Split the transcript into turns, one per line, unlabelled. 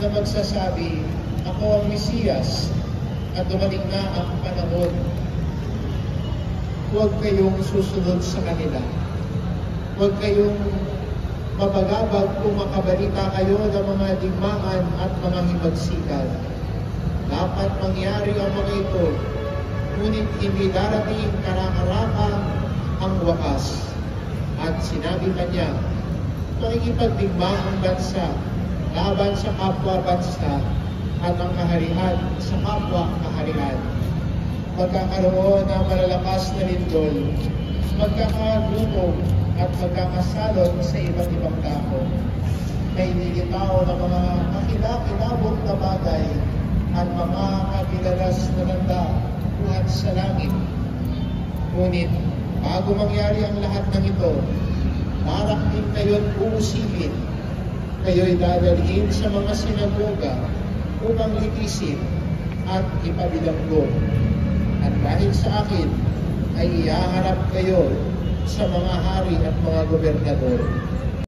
na magsasabi, ako ang Mesiyas at dumating na ang panahon. Huwag kayong susunod sa kanila. Huwag kayong mapagabag kung makabalita kayo ng mga digmaan at mga himagsikan. Dapat mangyari ang mga ito, ngunit hindi darating karang-araka ang wakas. At sinabi pa niya, makikipagdigma ang bansa laban sa kapwa-bansa at ang kaharian sa kapwa-kaharian. Magkakaroon ng malalakas na lindol, magkakagutom at magkakasalot sa iba't ibang dako. May nilitaw ng mga kakilakilabot na bagay at mga kakilalas na nanda buhat sa langit. Ngunit, bago mangyari ang lahat ng ito, darating kayo't uusipin. Kayo'y dadalhin sa mga sinagoga upang litisin at ipabilanggo. At dahil sa akin, ay ihaharap kayo sa mga hari at mga gobernador.